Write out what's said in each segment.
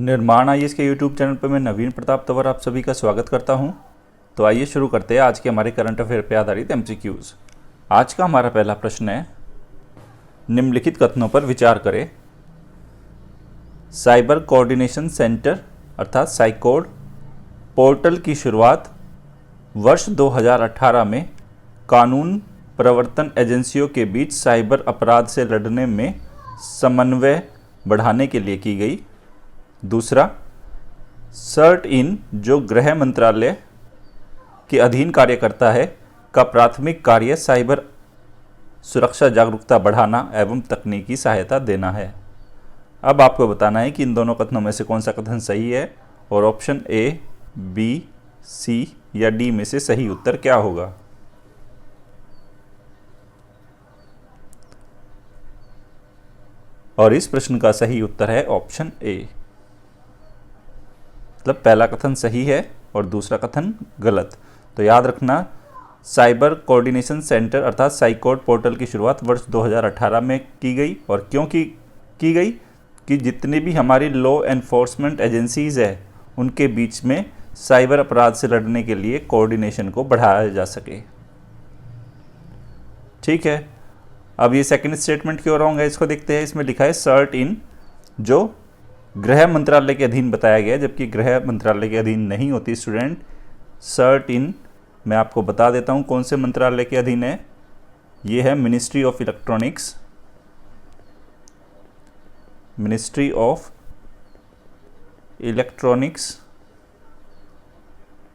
निर्माण आईएएस के YouTube channel पर मैं नवीन प्रताप तंवर आप सभी का स्वागत करता हूं। तो आइए शुरू करते हैं आज के हमारे करंट अफेयर पर आधारित एमसीक्यूज। आज का हमारा पहला प्रश्न है, निम्नलिखित कथनों पर विचार करें। साइबर कोऑर्डिनेशन सेंटर अर्थात साइकोड पोर्टल की शुरुआत वर्ष 2018 में कानून प्रवर्तन एजेंसियों के बीच साइबर अपराध से लड़ने में समन्वय बढ़ाने के लिए की गई। दूसरा, सर्ट इन जो गृह मंत्रालय के अधीन कार्य करता है का प्राथमिक कार्य साइबर सुरक्षा जागरूकता बढ़ाना एवं तकनीकी सहायता देना है। अब आपको बताना है कि इन दोनों कथनों में से कौन सा कथन सही है और ऑप्शन ए, बी, सी या डी में से सही उत्तर क्या होगा। और इस प्रश्न का सही उत्तर है ऑप्शन ए, मतलब पहला कथन सही है और दूसरा कथन गलत। तो याद रखना, साइबर कोऑर्डिनेशन सेंटर अर्थात साइकोड पोर्टल की शुरुआत वर्ष 2018 में की गई। और क्यों की गई कि जितने भी हमारी लॉ एनफोर्समेंट एजेंसीज है उनके बीच में साइबर अपराध से लड़ने के लिए कोऑर्डिनेशन को बढ़ाया जा सके। ठीक है, अब ये सेकंड स्टेटमेंट क्यों रॉन्ग है इसको देखते हैं। इसमें लिखा है सर्ट इन जो गृह मंत्रालय के अधीन बताया गया, जबकि गृह मंत्रालय के अधीन नहीं होती स्टूडेंट। सर्ट इन मैं आपको बता देता हूं कौन से मंत्रालय के अधीन है। ये है ministry of electronics, ministry of electronics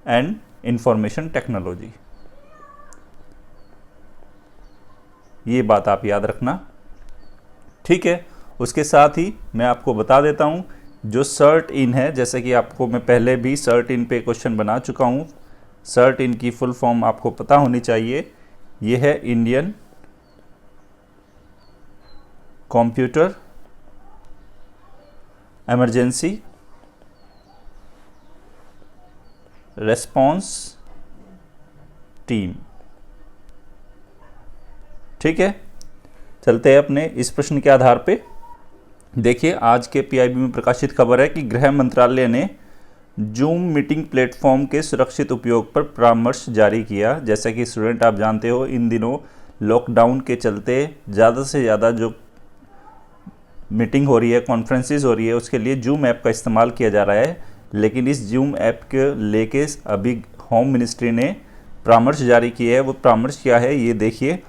and information technology. ये बात आप याद रखना। ठीक है, उसके साथ ही मैं आपको बता देता हूं जो सर्ट इन है, जैसे कि आपको मैं पहले भी सर्ट इन पे क्वेश्चन बना चुका हूं। सर्ट इन की फुल फॉर्म आपको पता होनी चाहिए। ये है Indian computer emergency response team. ठीक है, चलते हैं अपने इस प्रश्न के आधार पे। देखिए, आज के पीआईबी में प्रकाशित खबर है कि गृह मंत्रालय ने जूम मीटिंग प्लेटफॉर्म के सुरक्षित उपयोग पर परामर्श जारी किया। जैसा कि स्टूडेंट आप जानते हो, इन दिनों लॉकडाउन के चलते ज़्यादा से ज़्यादा जो मीटिंग हो रही है, कॉन्फ्रेंसेस हो रही है, उसके लिए जूम ऐप का इस्तेमाल किया जा रहा है। लेकिन इस जूम ऐप के लेके अभी होम मिनिस्ट्री ने परामर्श जारी किया है। वो परामर्श क्या है ये देखिए।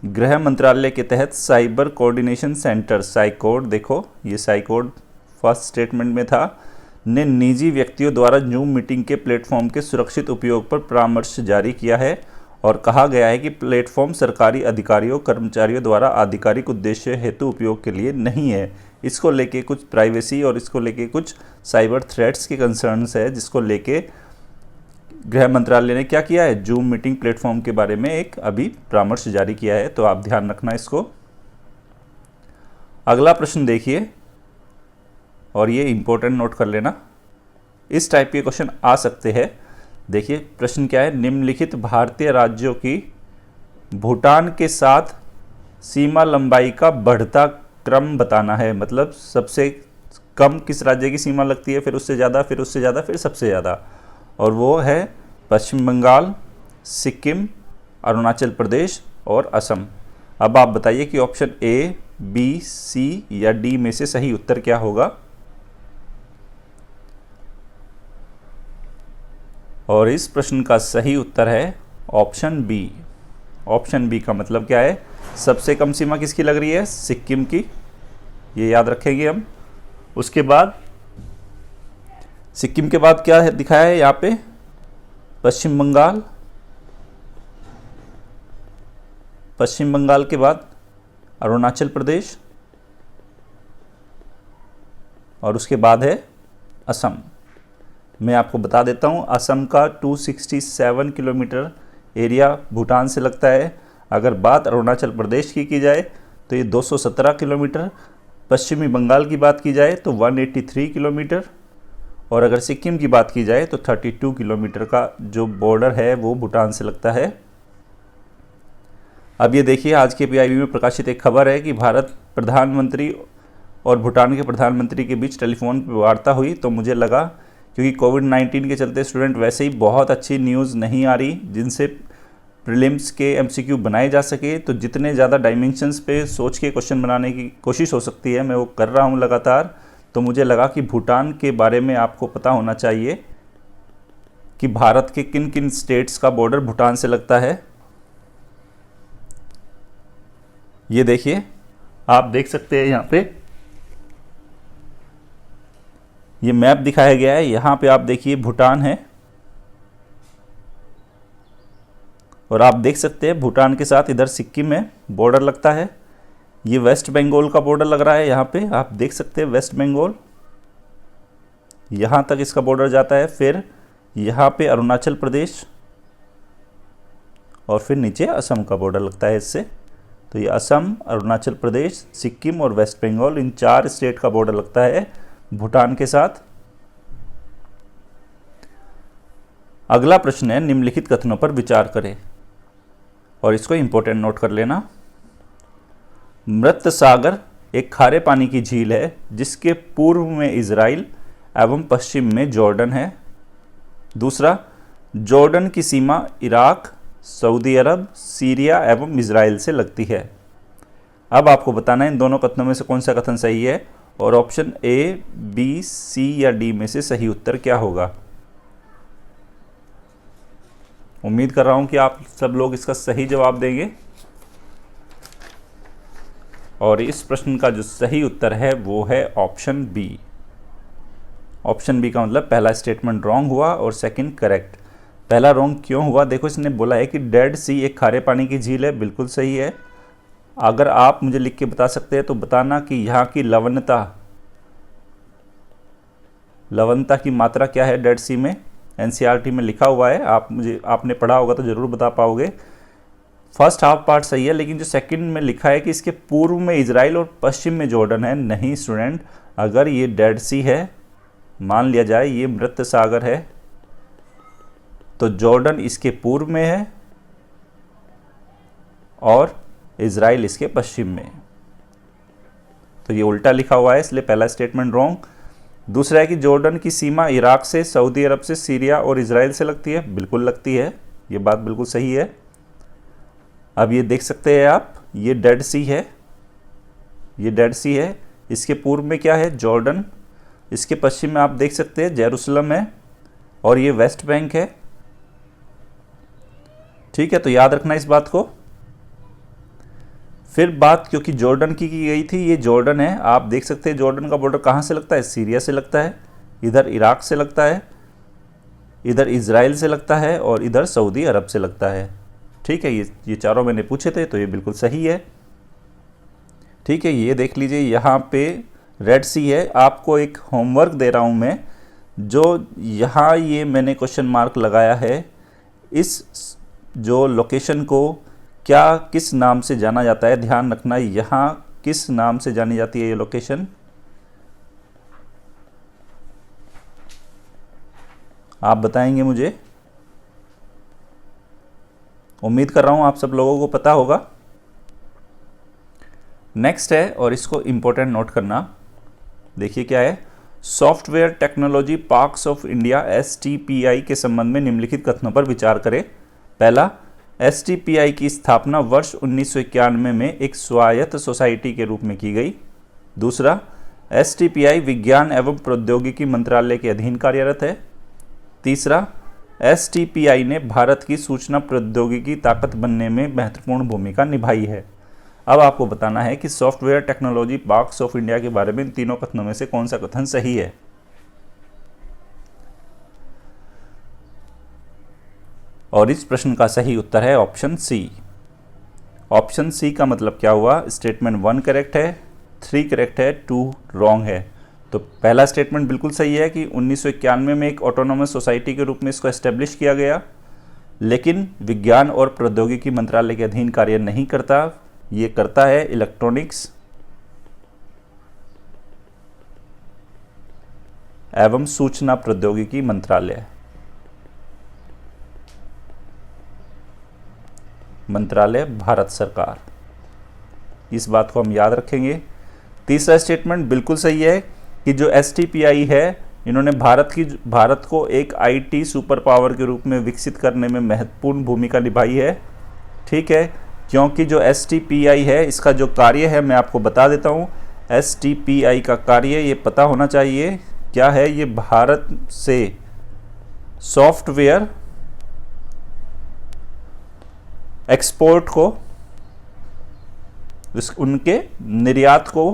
गृह मंत्रालय के तहत साइबर कोऑर्डिनेशन सेंटर साइकोड, देखो ये साइकोड फर्स्ट स्टेटमेंट में था, ने निजी व्यक्तियों द्वारा जूम मीटिंग के प्लेटफॉर्म के सुरक्षित उपयोग पर परामर्श जारी किया है। और कहा गया है कि प्लेटफॉर्म सरकारी अधिकारियों कर्मचारियों द्वारा आधिकारिक उद्देश्य हेतु उपयोग के लिए नहीं है। इसको लेके कुछ प्राइवेसी और इसको लेके कुछ साइबर थ्रेट्स के कंसर्न्स है, जिसको लेके गृह मंत्रालय ने क्या किया है, जूम मीटिंग प्लेटफॉर्म के बारे में एक अभी परामर्श जारी किया है। तो आप ध्यान रखना इसको। अगला प्रश्न देखिए, और ये इंपॉर्टेंट नोट कर लेना, इस टाइप के क्वेश्चन आ सकते हैं। देखिए प्रश्न क्या है, निम्नलिखित भारतीय राज्यों की भूटान के साथ सीमा लंबाई का बढ़ता क्रम बताना है। मतलब सबसे कम किस राज्य की सीमा लगती है, फिर उससे ज़्यादा, फिर उससे ज़्यादा, फिर सबसे ज़्यादा। और वो है पश्चिम बंगाल, सिक्किम, अरुणाचल प्रदेश और असम। अब आप बताइए कि ऑप्शन ए, बी, सी या डी में से सही उत्तर क्या होगा। और इस प्रश्न का सही उत्तर है ऑप्शन बी। ऑप्शन बी का मतलब क्या है, सबसे कम सीमा किसकी लग रही है, सिक्किम की। ये याद रखेंगे हम। उसके बाद सिक्किम के बाद क्या है दिखाया है यहाँ पे, पश्चिम बंगाल। पश्चिम बंगाल के बाद अरुणाचल प्रदेश और उसके बाद है असम। मैं आपको बता देता हूँ, असम का 267 किलोमीटर एरिया भूटान से लगता है। अगर बात अरुणाचल प्रदेश की जाए तो ये 217 किलोमीटर, पश्चिमी बंगाल की बात की जाए तो 183 किलोमीटर, और अगर सिक्किम की बात की जाए तो 32 किलोमीटर का जो बॉर्डर है वो भूटान से लगता है। अब ये देखिए, आज के पीआईबी में प्रकाशित एक खबर है कि भारत प्रधानमंत्री और भूटान के प्रधानमंत्री के बीच टेलीफोन पर वार्ता हुई। तो मुझे लगा क्योंकि कोविड-19 के चलते स्टूडेंट वैसे ही बहुत अच्छी न्यूज़ नहीं आ रही जिनसे प्रीलिम्स के एमसीक्यू बनाए जा सके, तो जितने ज़्यादा डायमेंशंस पे सोच के क्वेश्चन बनाने की कोशिश हो सकती है मैं वो कर रहा हूँ लगातार। तो मुझे लगा कि भूटान के बारे में आपको पता होना चाहिए कि भारत के किन किन स्टेट्स का बॉर्डर भूटान से लगता है। ये देखिए, आप देख सकते हैं यहाँ पे ये मैप दिखाया गया है। यहाँ पे आप देखिए भूटान है और आप देख सकते हैं भूटान के साथ इधर सिक्किम में बॉर्डर लगता है। ये वेस्ट बंगाल का बॉर्डर लग रहा है, यहाँ पे आप देख सकते हैं वेस्ट बंगाल, यहाँ तक इसका बॉर्डर जाता है। फिर यहाँ पे अरुणाचल प्रदेश और फिर नीचे असम का बॉर्डर लगता है इससे। तो ये असम, अरुणाचल प्रदेश, सिक्किम और वेस्ट बंगाल, इन 4 स्टेट का बॉर्डर लगता है भूटान के साथ। अगला प्रश्न है, निम्नलिखित कथनों पर विचार करें और इसको इंपॉर्टेंट नोट कर लेना। मृत सागर एक खारे पानी की झील है जिसके पूर्व में इजराइल एवं पश्चिम में जॉर्डन है। दूसरा, जॉर्डन की सीमा इराक, सऊदी अरब, सीरिया एवं इजराइल से लगती है। अब आपको बताना है इन दोनों कथनों में से कौन सा कथन सही है और ऑप्शन ए, बी, सी या डी में से सही उत्तर क्या होगा। उम्मीद कर रहा हूं कि आप सब लोग इसका सही जवाब देंगे और इस प्रश्न का जो सही उत्तर है वो है ऑप्शन बी। ऑप्शन बी का मतलब पहला स्टेटमेंट रॉन्ग हुआ और सेकंड करेक्ट। पहला रॉन्ग क्यों हुआ? देखो, इसने बोला है कि डेड सी एक खारे पानी की झील है, बिल्कुल सही है। अगर आप मुझे लिख के बता सकते हैं तो बताना कि यहाँ की लवणता की मात्रा क्या है डेड सी में। एनसीईआरटी में लिखा हुआ है, आपने पढ़ा होगा तो ज़रूर बता पाओगे। फर्स्ट हाफ पार्ट सही है, लेकिन जो सेकंड में लिखा है कि इसके पूर्व में इजराइल और पश्चिम में जॉर्डन है, नहीं स्टूडेंट। अगर ये डेड सी है, मान लिया जाए ये मृत सागर है, तो जॉर्डन इसके पूर्व में है और इजराइल इसके पश्चिम में। तो ये उल्टा लिखा हुआ है, इसलिए पहला स्टेटमेंट रॉन्ग। दूसरा है कि जॉर्डन की सीमा इराक से, सऊदी अरब से, सीरिया और इजराइल से लगती है, बिल्कुल लगती है, ये बात बिल्कुल सही है। अब ये देख सकते हैं आप, ये डेड सी है, ये डेड सी है। इसके पूर्व में क्या है? जॉर्डन। इसके पश्चिम में आप देख सकते हैं जेरूसलम है और ये वेस्ट बैंक है। ठीक है, तो याद रखना इस बात को। फिर बात क्योंकि जॉर्डन की गई थी, ये जॉर्डन है। आप देख सकते हैं जॉर्डन का बॉर्डर कहाँ से लगता है? सीरिया से लगता है, इधर इराक से लगता है, इधर इजराइल से लगता है और इधर सऊदी अरब से लगता है। ठीक है, ये चारों मैंने पूछे थे तो ये बिल्कुल सही है। ठीक है, ये देख लीजिए यहाँ पे रेड सी है। आपको एक होमवर्क दे रहा हूँ मैं, जो यहाँ ये मैंने क्वेश्चन मार्क लगाया है, इस जो लोकेशन को क्या किस नाम से जाना जाता है, ध्यान रखना। यहाँ किस नाम से जानी जाती है ये लोकेशन, आप बताएंगे मुझे। उम्मीद कर रहा हूँ आप सब लोगों को पता होगा। नेक्स्ट है और इसको इम्पोर्टेंट नोट करना। देखिए क्या है, software technology parks of India STPI के संबंध में निम्नलिखित कथनों पर विचार करें। पहला, STPI की स्थापना वर्ष 1991 में एक स्वायत्त सोसाइटी के रूप में की गई। दूसरा, STPI विज्ञान एवं प्रौद्योगिकी मंत्रालय के अधीन कार्यरत है। तीसरा, STPI ने भारत की सूचना प्रौद्योगिकी ताकत बनने में महत्वपूर्ण भूमिका निभाई है। अब आपको बताना है कि software technology parks of India के बारे में इन तीनों कथनों में से कौन सा कथन सही है। और इस प्रश्न का सही उत्तर है ऑप्शन सी। ऑप्शन सी का मतलब क्या हुआ? स्टेटमेंट 1 करेक्ट है, 3 करेक्ट है, 2 रॉन्ग है। तो पहला स्टेटमेंट बिल्कुल सही है कि 1991 में एक ऑटोनोमस सोसाइटी के रूप में इसको एस्टेब्लिश किया गया, लेकिन विज्ञान और प्रौद्योगिकी मंत्रालय के अधीन कार्य नहीं करता। ये करता है इलेक्ट्रॉनिक्स एवं सूचना प्रौद्योगिकी मंत्रालय भारत सरकार। इस बात को हम याद रखेंगे। तीसरा स्टेटमेंट बिल्कुल सही है कि जो STPI है, इन्होंने भारत को एक IT सुपर पावर के रूप में विकसित करने में महत्वपूर्ण भूमिका निभाई है। ठीक है, क्योंकि जो STPI है इसका जो कार्य है मैं आपको बता देता हूँ। STPI का कार्य ये पता होना चाहिए क्या है। ये भारत से सॉफ्टवेयर एक्सपोर्ट को, उनके निर्यात को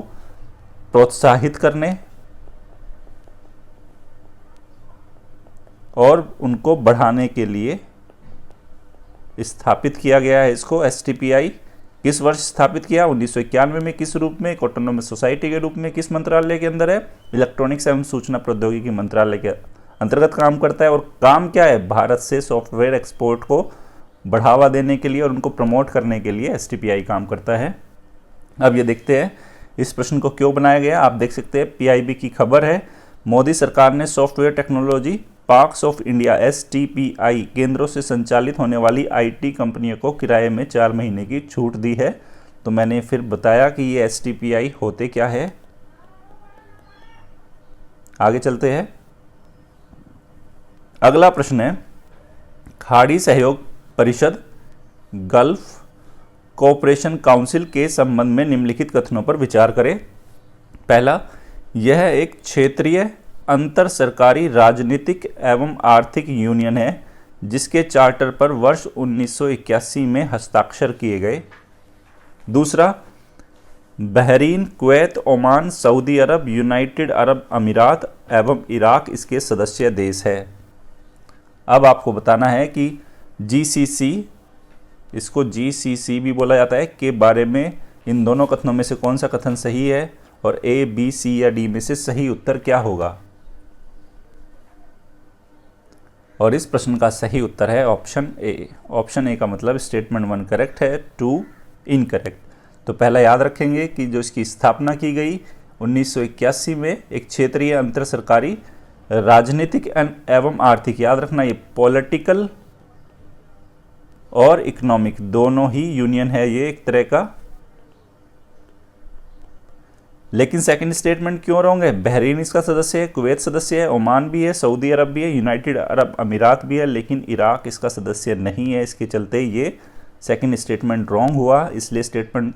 प्रोत्साहित करने और उनको बढ़ाने के लिए स्थापित किया गया है इसको। STPI किस वर्ष स्थापित किया? 1991 में। किस रूप में? एक ऑटोनोमस सोसाइटी के रूप में। किस मंत्रालय के अंदर है? इलेक्ट्रॉनिक्स एवं सूचना प्रौद्योगिकी मंत्रालय के अंतर्गत काम करता है। और काम क्या है? भारत से सॉफ्टवेयर एक्सपोर्ट को बढ़ावा देने के लिए और उनको प्रमोट करने के लिए STPI काम करता है। अब ये देखते हैं इस प्रश्न को क्यों बनाया गया। आप देख सकते हैं PIB की खबर है, मोदी सरकार ने software technology parks of India STPI केंद्रों से संचालित होने वाली IT कंपनियों को किराए में 4 महीने की छूट दी है। तो मैंने फिर बताया कि ये STPI होते क्या है। आगे चलते हैं। अगला प्रश्न है, खाड़ी सहयोग परिषद गल्फ कोऑपरेशन काउंसिल के संबंध में निम्नलिखित कथनों पर विचार करें। पहला, यह एक क्षेत्रीय अंतर सरकारी राजनीतिक एवं आर्थिक यूनियन है जिसके चार्टर पर वर्ष 1981 में हस्ताक्षर किए गए। दूसरा, बहरीन, कुवैत, ओमान, सऊदी अरब, यूनाइटेड अरब अमीरात एवं इराक इसके सदस्य देश है। अब आपको बताना है कि GCC, इसको GCC भी बोला जाता है, के बारे में इन दोनों कथनों में से कौन सा कथन सही है और A, B, C या D में से सही उत्तर क्या होगा। और इस प्रश्न का सही उत्तर है ऑप्शन A। ऑप्शन A का मतलब स्टेटमेंट 1 करेक्ट है, 2 इनकरेक्ट। तो पहला याद रखेंगे कि जो इसकी स्थापना की गई 1981 में, एक क्षेत्रीय अंतर सरकारी राजनीतिक एवं आर्थिक, याद रखना ये पॉलिटिकल और इकोनॉमिक दोनों ही यूनियन है ये एक तरह का। लेकिन सेकंड स्टेटमेंट क्यों रॉन्ग है? बहरीन इसका सदस्य है, कुवैत सदस्य है, ओमान भी है, सऊदी अरब भी है, यूनाइटेड अरब अमीरात भी है, लेकिन इराक इसका सदस्य नहीं है। इसके चलते ये सेकंड स्टेटमेंट रॉन्ग हुआ, इसलिए स्टेटमेंट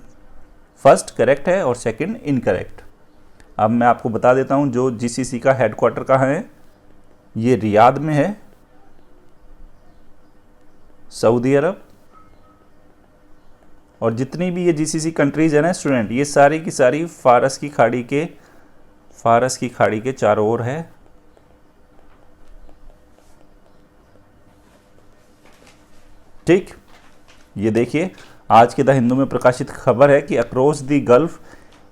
फर्स्ट करेक्ट है और सेकंड इनकरेक्ट। अब मैं आपको बता देता हूं जो GCC का हेडक्वार्टर कहाँ है। ये रियाद में है, सऊदी अरब। और जितनी भी ये GCC कंट्रीज है ना स्टूडेंट, ये सारी की सारी फारस की खाड़ी के चारों ओर है। ठीक, ये देखिए आज के द हिंदू में प्रकाशित खबर है कि across the Gulf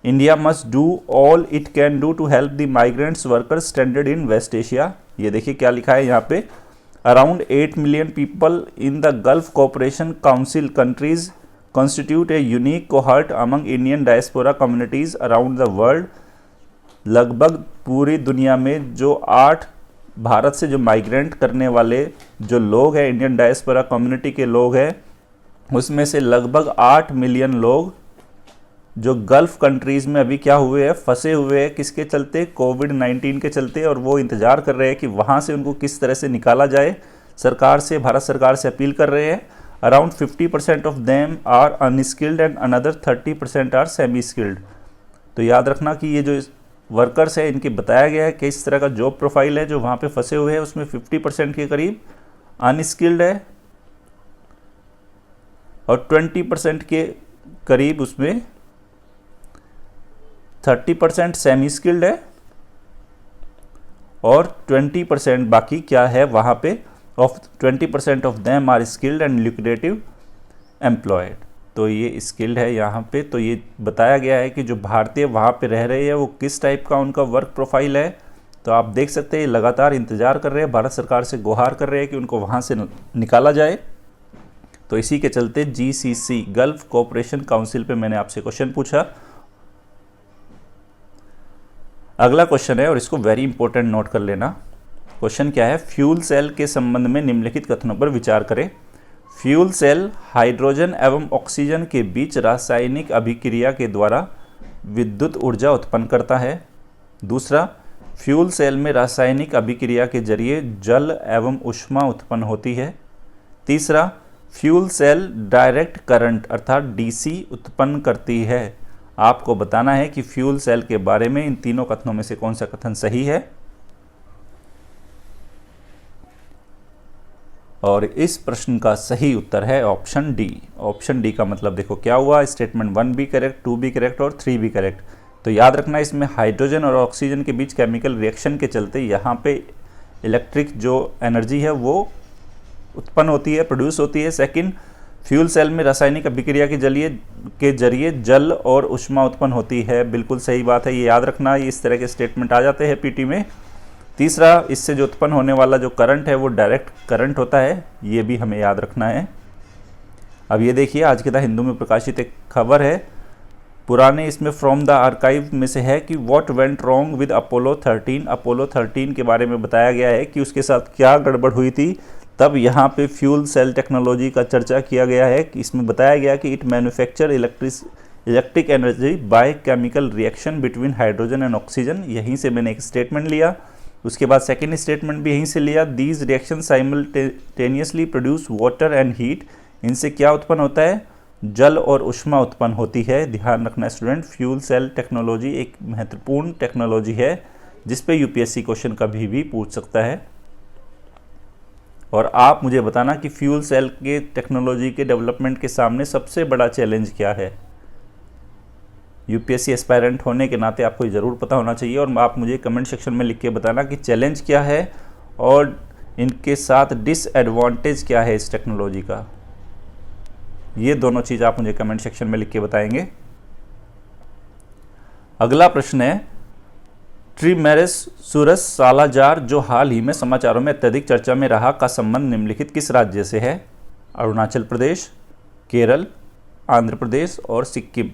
India must do all it can do to help the migrants workers stranded in West Asia. ये देखिए क्या लिखा है यहाँ पे, around 8 million people in the Gulf Cooperation Council countries constitute a unique cohort among Indian diaspora communities around the world। लगभग पूरी दुनिया में जो 8 भारत से जो माइग्रेंट करने वाले जो लोग हैं, इंडियन डायस्पोरा कम्युनिटी के लोग हैं, उसमें से लगभग 8 मिलियन लोग जो गल्फ कंट्रीज़ में अभी क्या हुए हैं, फंसे हुए हैं। किसके चलते? कोविड-19 के चलते। और वो इंतज़ार कर रहे हैं कि वहाँ से उनको किस तरह से निकाला जाए। सरकार से, भारत सरकार से अपील कर रहे हैं। Around 50% of them are unskilled and another 30% are semi skilled. तो याद रखना कि ये जो वर्कर्स है इनके बताया गया है कि इस तरह का जॉब प्रोफाइल है जो वहाँ पे फंसे हुए हैं, उसमें 50% के करीब अनस्किल्ड है और 20% के करीब उसमें 30% सेमी स्किल्ड है और 20% बाकी क्या है वहाँ पे, of 20% of them are skilled and lucrative employed. तो ये स्किल्ड है यहाँ पे। तो ये बताया गया है कि जो भारतीय वहाँ पे रह रहे हैं वो किस टाइप का उनका वर्क प्रोफाइल है। तो आप देख सकते हैं लगातार इंतज़ार कर रहे हैं, भारत सरकार से गुहार कर रहे हैं कि उनको वहाँ से निकाला जाए। तो इसी के चलते GCC गल्फ कोऑपरेशन काउंसिल पे मैंने आपसे क्वेश्चन पूछा। अगला क्वेश्चन है और इसको वेरी इंपॉर्टेंट नोट कर लेना। क्वेश्चन क्या है? फ्यूल सेल के संबंध में निम्नलिखित कथनों पर विचार करें। फ्यूल सेल हाइड्रोजन एवं ऑक्सीजन के बीच रासायनिक अभिक्रिया के द्वारा विद्युत ऊर्जा उत्पन्न करता है। दूसरा, फ्यूल सेल में रासायनिक अभिक्रिया के जरिए जल एवं ऊष्मा उत्पन्न होती है। तीसरा, फ्यूल सेल डायरेक्ट करंट अर्थात डीसी उत्पन्न करती है। आपको बताना है कि फ्यूल सेल के बारे में इन तीनों कथनों में से कौन सा कथन सही है। और इस प्रश्न का सही उत्तर है ऑप्शन डी। ऑप्शन डी का मतलब देखो क्या हुआ, स्टेटमेंट 1 भी करेक्ट, 2 भी करेक्ट और 3 भी करेक्ट। तो याद रखना इसमें हाइड्रोजन और ऑक्सीजन के बीच केमिकल रिएक्शन के चलते यहाँ पे इलेक्ट्रिक जो एनर्जी है वो उत्पन्न होती है, प्रोड्यूस होती है। सेकंड, फ्यूल सेल में रासायनिक अभिक्रिया के जरिए जल और ऊष्मा उत्पन्न होती है। बिल्कुल सही बात है, ये याद रखना, ये इस तरह के स्टेटमेंट आ जाते हैं पीटी में। तीसरा, इससे जो उत्पन्न होने वाला जो करंट है वो डायरेक्ट करंट होता है, ये भी हमें याद रखना है। अब ये देखिए आज के द हिंदू में प्रकाशित एक खबर है, पुराने इसमें फ्रॉम द आर्काइव में से है कि what went wrong with Apollo 13। Apollo 13 के बारे में बताया गया है कि उसके साथ क्या गड़बड़ हुई थी। तब यहाँ पे फ्यूल सेल टेक्नोलॉजी का चर्चा किया गया है कि इसमें बताया गया कि it manufacture electric energy by chemical reaction between hydrogen and oxygen. यहीं से मैंने एक स्टेटमेंट लिया, उसके बाद सेकेंड स्टेटमेंट भी यहीं से लिया, these reaction simultaneously produce water and heat. इनसे क्या उत्पन्न होता है, जल और ऊष्मा उत्पन्न होती है। ध्यान रखना स्टूडेंट, फ्यूल सेल टेक्नोलॉजी एक महत्वपूर्ण टेक्नोलॉजी है जिस पे यूपीएससी क्वेश्चन कभी भी पूछ सकता है। और आप मुझे बताना कि फ्यूल सेल के टेक्नोलॉजी के डेवलपमेंट के सामने सबसे बड़ा चैलेंज क्या है। यूपीएससी एस्पायरेंट होने के नाते आपको ज़रूर पता होना चाहिए और आप मुझे कमेंट सेक्शन में लिख के बताना कि चैलेंज क्या है और इनके साथ डिसएडवांटेज क्या है इस टेक्नोलॉजी का। ये दोनों चीज़ आप मुझे कमेंट सेक्शन में लिख के बताएंगे। अगला प्रश्न है, ट्रिमेरेसूरस सालाजार जो हाल ही में समाचारों में अत्यधिक चर्चा में रहा का संबंध निम्नलिखित किस राज्य से है। अरुणाचल प्रदेश, केरल, आंध्र प्रदेश और सिक्किम।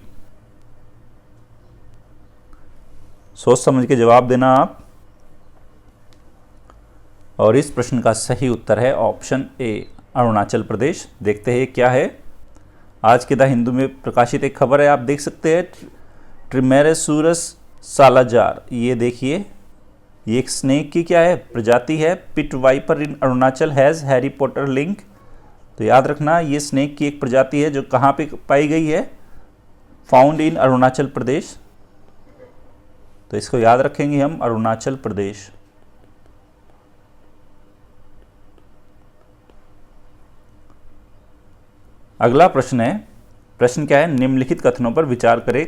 सोच समझ के जवाब देना आप। और इस प्रश्न का सही उत्तर है ऑप्शन ए, अरुणाचल प्रदेश। देखते हैं क्या है। आज के द हिंदू में प्रकाशित एक खबर है, आप देख सकते हैं, ट्रिमेरेसूरस सालाजार। ये देखिए, ये एक स्नेक की क्या है, प्रजाति है। Pit viper in Arunachal has Harry Potter link. तो याद रखना ये स्नेक की एक प्रजाति है जो कहाँ पे पाई गई है, फाउंड इन अरुणाचल प्रदेश। तो इसको याद रखेंगे हम, अरुणाचल प्रदेश। अगला प्रश्न है, प्रश्न क्या है, निम्नलिखित कथनों पर विचार करें।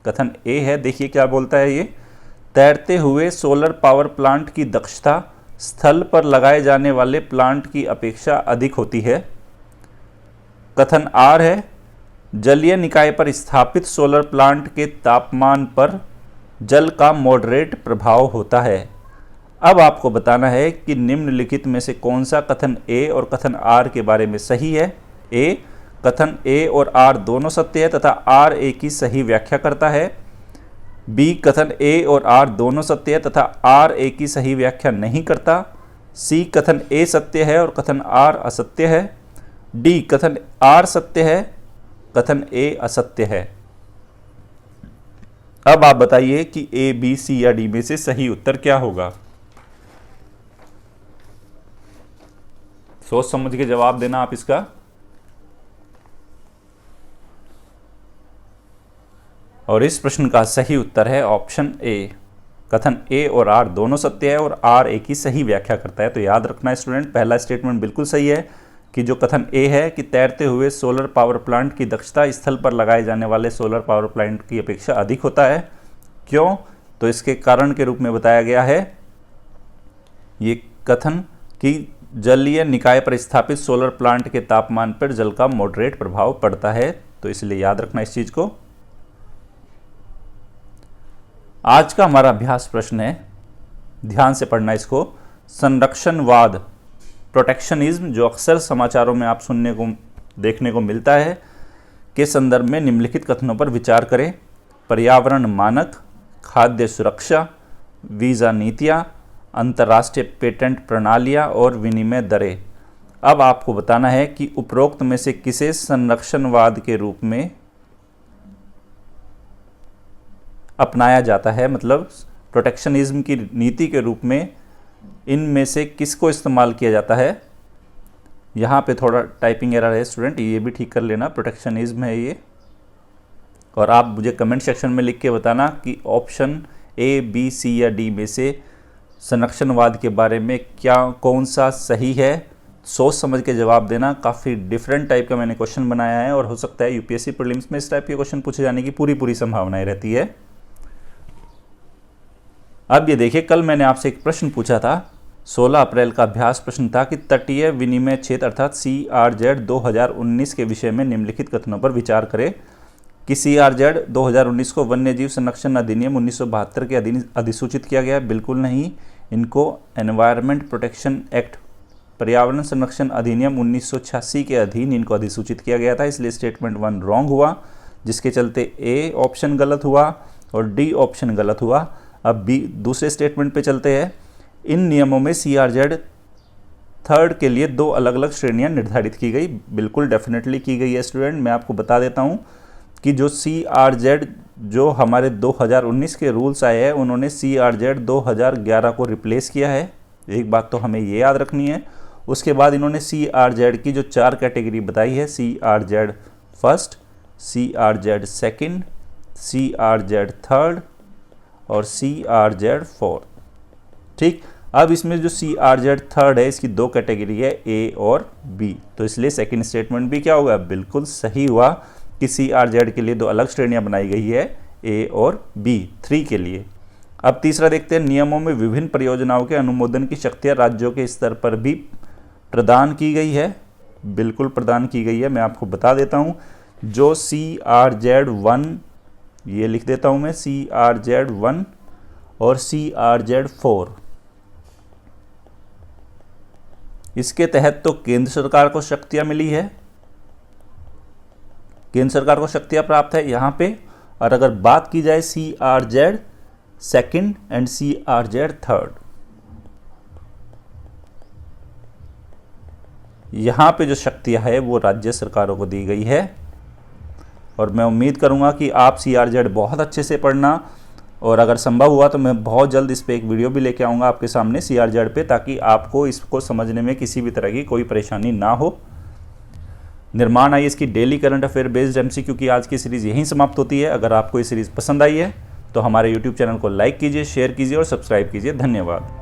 कथन ए है, देखिए क्या बोलता है ये, तैरते हुए सोलर पावर प्लांट की दक्षता स्थल पर लगाए जाने वाले प्लांट की अपेक्षा अधिक होती है। कथन आर है, जलीय निकाय पर स्थापित सोलर प्लांट के तापमान पर जल का मॉडरेट प्रभाव होता है। अब आपको बताना है कि निम्नलिखित में से कौन सा कथन ए और कथन आर के बारे में सही है। ए, कथन ए और आर दोनों सत्य है तथा आर ए की सही व्याख्या करता है। बी, कथन ए और आर दोनों सत्य है तथा आर ए की सही व्याख्या नहीं करता। सी, कथन ए सत्य है और कथन आर असत्य है। डी, कथन आर सत्य है, कथन ए असत्य है। अब आप बताइए कि ए, बी, सी या डी में से सही उत्तर क्या होगा। सोच समझ के जवाब देना आप इसका। और इस प्रश्न का सही उत्तर है ऑप्शन ए, कथन ए और आर दोनों सत्य है और आर ए की सही व्याख्या करता है। तो याद रखना स्टूडेंट, पहला स्टेटमेंट बिल्कुल सही है कि जो कथन ए है कि तैरते हुए सोलर पावर प्लांट की दक्षता स्थल पर लगाए जाने वाले सोलर पावर प्लांट की अपेक्षा अधिक होता है। क्यों? तो इसके कारण के रूप में बताया गया है ये कथन कि जलीय निकाय पर स्थापित सोलर प्लांट के तापमान पर जल का मॉडरेट प्रभाव पड़ता है। तो इसलिए याद रखना इस चीज को। आज का हमारा अभ्यास प्रश्न है, ध्यान से पढ़ना इसको, संरक्षणवाद, प्रोटेक्शनिज्म, जो अक्सर समाचारों में आप सुनने को देखने को मिलता है, के संदर्भ में निम्नलिखित कथनों पर विचार करें। पर्यावरण मानक, खाद्य सुरक्षा, वीज़ा नीतियाँ, अंतर्राष्ट्रीय पेटेंट प्रणालियाँ और विनिमय दरें। अब आपको बताना है कि उपरोक्त में से किसे संरक्षणवाद के रूप में अपनाया जाता है, मतलब प्रोटेक्शनिज्म की नीति के रूप में इनमें से किसको इस्तेमाल किया जाता है? यहाँ पे थोड़ा टाइपिंग एरर है स्टूडेंट, ये भी ठीक कर लेना, प्रोटेक्शनिज्म है ये। और आप मुझे कमेंट सेक्शन में लिख के बताना कि ऑप्शन ए, बी, सी या डी में से संरक्षणवाद के बारे में कौन सा सही है। सोच समझ के जवाब देना। काफ़ी डिफरेंट टाइप का मैंने क्वेश्चन बनाया है और हो सकता है यूपीएससी प्रीलिम्स में इस टाइप के क्वेश्चन पूछे जाने की पूरी संभावनाएं रहती है। अब ये देखिए, कल मैंने आपसे एक प्रश्न पूछा था, 16 अप्रैल का अभ्यास प्रश्न था कि तटीय विनिमय क्षेत्र अर्थात CRZ 2019 के विषय में निम्नलिखित कथनों पर विचार करें कि CRZ 2019 को वन्य जीव संरक्षण अधिनियम 1972 के अधीन अधिसूचित किया गया। बिल्कुल नहीं, इनको एनवायरनमेंट प्रोटेक्शन एक्ट, पर्यावरण संरक्षण अधिनियम 1986 के अधीन इनको अधिसूचित किया गया था। इसलिए स्टेटमेंट 1 रॉन्ग हुआ, जिसके चलते ए ऑप्शन गलत हुआ और डी ऑप्शन गलत हुआ। अब बी दूसरे स्टेटमेंट पे चलते हैं। इन नियमों में CRZ थर्ड के लिए 2 अलग अलग श्रेणियां निर्धारित की गई। बिल्कुल डेफिनेटली की गई है स्टूडेंट। मैं आपको बता देता हूं कि जो CRZ जो हमारे 2019 के रूल्स आए हैं, उन्होंने CRZ 2011 को रिप्लेस किया है। एक बात तो हमें ये याद रखनी है। उसके बाद इन्होंने CRZ की जो 4 कैटेगरी बताई है, CRZ first, CRZ second, CRZ third और CRZ फोर्थ। ठीक, अब इसमें जो CRZ थर्ड है, इसकी 2 कैटेगरी है, A और B। तो इसलिए सेकंड स्टेटमेंट भी क्या होगा? बिल्कुल सही हुआ कि CRZ के लिए 2 अलग श्रेणियां बनाई गई है, A और B 3 के लिए। अब तीसरा देखते हैं, नियमों में विभिन्न परियोजनाओं के अनुमोदन की शक्तियां राज्यों के स्तर पर भी प्रदान की गई है। बिल्कुल प्रदान की गई है। मैं आपको बता देता हूं, जो CRZ 1, ये लिख देता हूं मैं, CRZ 1 और CRZ 4, इसके तहत तो केंद्र सरकार को शक्तियां मिली है, केंद्र सरकार को शक्तियां प्राप्त है यहां पे। और अगर बात की जाए CRZ second and CRZ third, यहां पे जो शक्तियां है वो राज्य सरकारों को दी गई है। और मैं उम्मीद करूंगा कि आप CRZ बहुत अच्छे से पढ़ना, और अगर संभव हुआ तो मैं बहुत जल्द इस पे एक वीडियो भी लेके आऊँगा आपके सामने CRZ पे, ताकि आपको इसको समझने में किसी भी तरह की कोई परेशानी ना हो। निर्माण IAS की daily current affair based MCQ की आज की सीरीज़ यहीं समाप्त होती है। अगर आपको ये सीरीज़ पसंद आई है तो हमारे YouTube चैनल को लाइक कीजिए, शेयर कीजिए और सब्सक्राइब कीजिए। धन्यवाद।